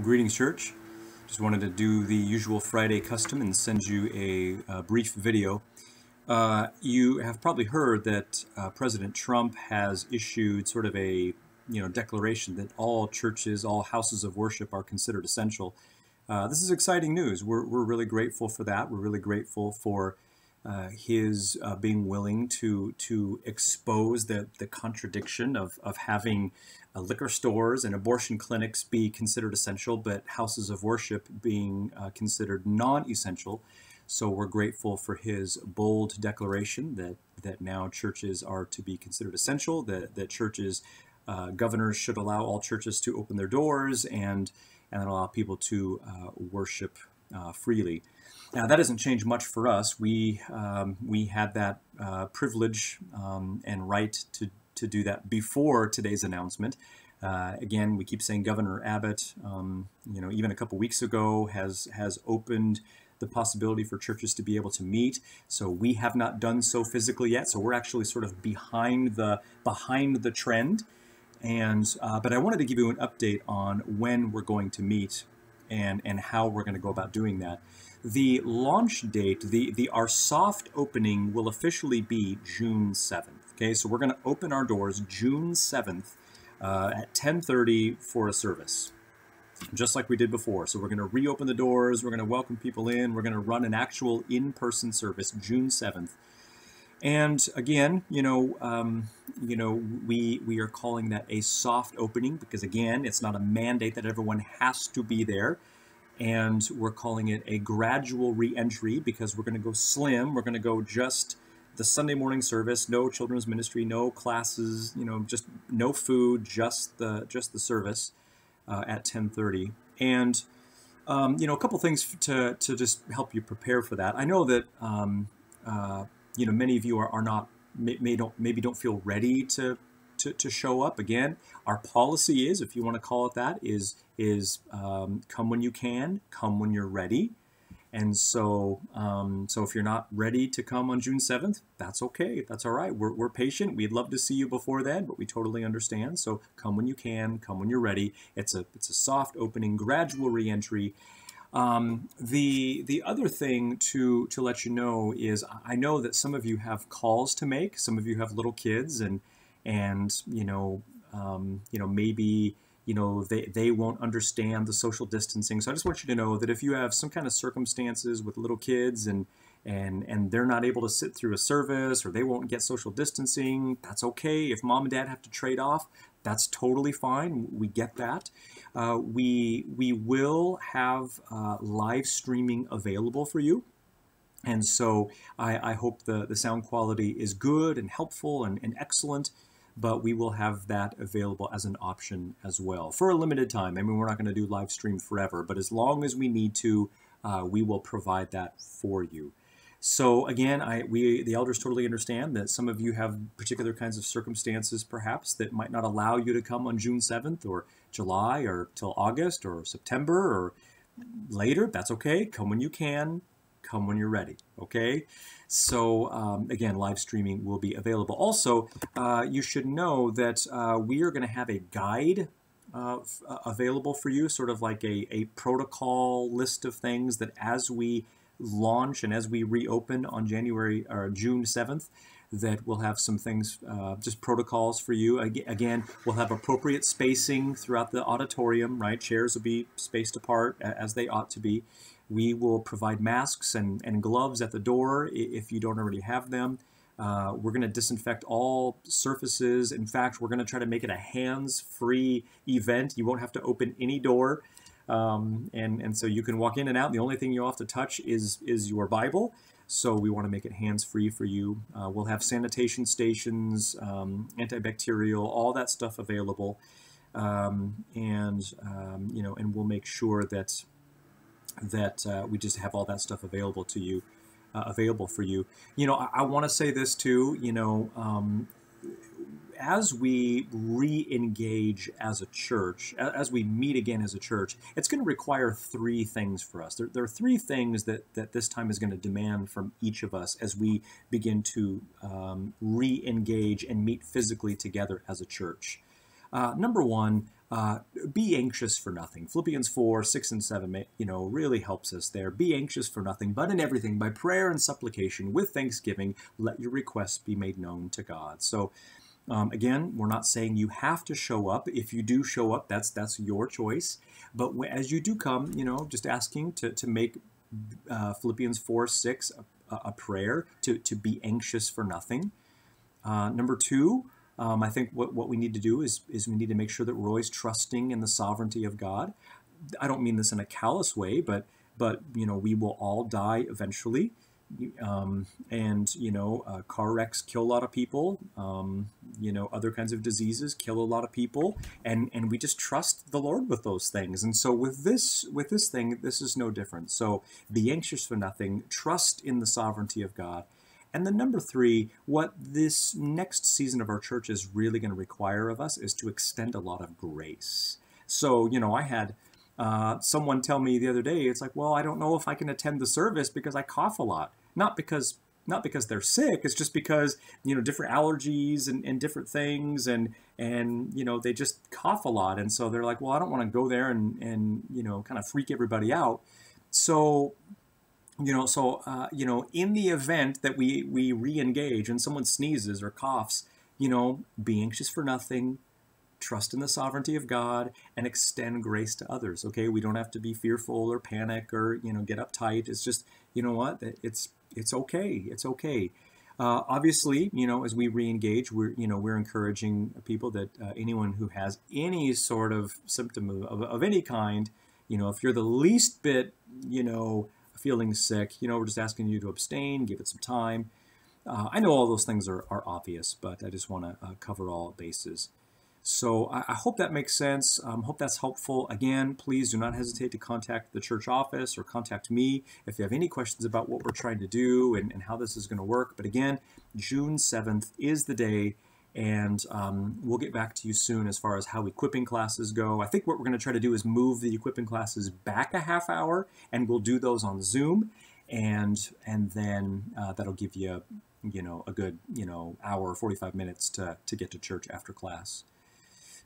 Greetings, church. Just wanted to do the usual Friday custom and send you a brief video. You have probably heard that President Trump has issued sort of a declaration that all churches, all houses of worship are considered essential. This is exciting news. We're really grateful for that. We're really grateful for his being willing to expose the contradiction of having liquor stores and abortion clinics be considered essential, but houses of worship being considered non-essential. So we're grateful for his bold declaration that now churches are to be considered essential, that churches, governors should allow all churches to open their doors and allow people to worship freely. Now, that doesn't change much for us. We had that privilege and right to do that before today's announcement. Again, we keep saying Governor Abbott, even a couple weeks ago has opened the possibility for churches to be able to meet. So we have not done so physically yet. So we're actually sort of behind the trend. And but I wanted to give you an update on when we're going to meet and how we're going to go about doing that. The launch date, our soft opening will officially be June 7th. Okay, so we're going to open our doors June 7th at 10:30 for a service, just like we did before. So we're going to reopen the doors. We're going to welcome people in. We're going to run an actual in-person service June 7th. And again, we are calling that a soft opening because, again, it's not a mandate that everyone has to be there. And we're calling it a gradual re-entry because we're going to go slim. We're going to go just the Sunday morning service, no children's ministry, no classes, just no food, just the service at 10:30. And a couple things to just help you prepare for that. I know that many of you are not maybe don't feel ready to show up. Again, our policy is, if you want to call it that, is come when you can, come when you're ready. And so if you're not ready to come on June 7th, that's okay. That's all right. We're patient. We'd love to see you before then, but we totally understand. So come when you can, come when you're ready. It's a soft opening, gradual reentry. The other thing to let you know is I know that some of you have calls to make. Some of you have little kids and maybe they won't understand the social distancing. So I just want you to know that if you have some kind of circumstances with little kids and they're not able to sit through a service or they won't get social distancing, that's okay. If mom and dad have to trade off, that's totally fine. We get that. We will have live streaming available for you. And so I hope the sound quality is good and helpful and excellent, but we will have that available as an option as well for a limited time. I mean, we're not going to do live stream forever, but as long as we need to, we will provide that for you. So again, the elders totally understand that some of you have particular kinds of circumstances perhaps that might not allow you to come on June 7th or July or till August or September or later. That's okay. Come when you can, come when you're ready. Okay. So again, live streaming will be available. Also, you should know that we are going to have a guide available for you, sort of like a protocol list of things that as we launch and as we reopen on June 7th, that we'll have some things, just protocols for you. Again, we'll have appropriate spacing throughout the auditorium, right? Chairs will be spaced apart as they ought to be. We will provide masks and gloves at the door if you don't already have them. We're going to disinfect all surfaces. In fact, we're going to try to make it a hands-free event. You won't have to open any door. And so you can walk in and out. The only thing you'll have to touch is your Bible. So we want to make it hands-free for you. We'll have sanitation stations, antibacterial, all that stuff available. And we'll make sure that we just have all that stuff available to you, available for you. I want to say this too, as we re-engage as a church, as we meet again as a church, it's going to require three things for us. There are three things that this time is going to demand from each of us as we begin to re-engage and meet physically together as a church. Number one, be anxious for nothing. Philippians 4, 6, and 7, really helps us there. Be anxious for nothing, but in everything, by prayer and supplication, with thanksgiving, let your requests be made known to God. So, again, we're not saying you have to show up. If you do show up, that's your choice. But as you do come, just asking to make Philippians 4, 6 a prayer, to be anxious for nothing. Number two, I think what we need to do is we need to make sure that we're always trusting in the sovereignty of God. I don't mean this in a callous way, but we will all die eventually. Car wrecks kill a lot of people. Other kinds of diseases kill a lot of people, and we just trust the Lord with those things. And so with this thing, this is no different. So be anxious for nothing. Trust in the sovereignty of God. And then number three, what this next season of our church is really going to require of us is to extend a lot of grace. So, I had someone tell me the other day, it's like, well, I don't know if I can attend the service because I cough a lot. Not because they're sick, it's just because, different allergies and different things, and they just cough a lot. And so they're like, well, I don't want to go there and kind of freak everybody out. So, in the event that we re-engage and someone sneezes or coughs, be anxious for nothing, trust in the sovereignty of God, and extend grace to others. Okay, we don't have to be fearful or panic or get uptight. It's just, it's okay. It's okay. Obviously, as we re-engage, we're encouraging people that anyone who has any sort of symptom of any kind, if you're the least bit, feeling sick, we're just asking you to abstain, give it some time. I know all those things are obvious, but I just want to cover all bases. So I hope that makes sense. Hope that's helpful. Again, please do not hesitate to contact the church office or contact me if you have any questions about what we're trying to do and how this is going to work. But again, June 7th is the day, and we'll get back to you soon as far as how equipping classes go. I think what we're going to try to do is move the equipping classes back a half hour, and we'll do those on Zoom, and then that'll give you a good hour, 45 minutes to get to church after class.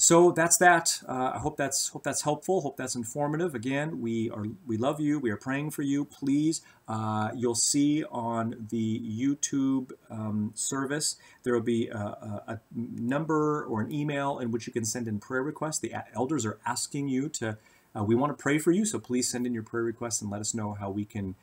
So that's that. I hope that's helpful. Hope that's informative. Again, we love you. We are praying for you. Please, you'll see on the YouTube service there will be a number or an email in which you can send in prayer requests. The elders are asking you to. We want to pray for you, so please send in your prayer requests and let us know how we can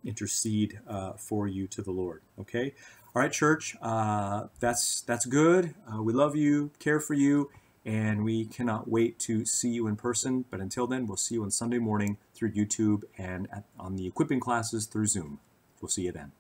intercede for you to the Lord. Okay. All right, church. That's good. We love you. Care for you. And we cannot wait to see you in person. But until then, we'll see you on Sunday morning through YouTube and on the equipping classes through Zoom. We'll see you then.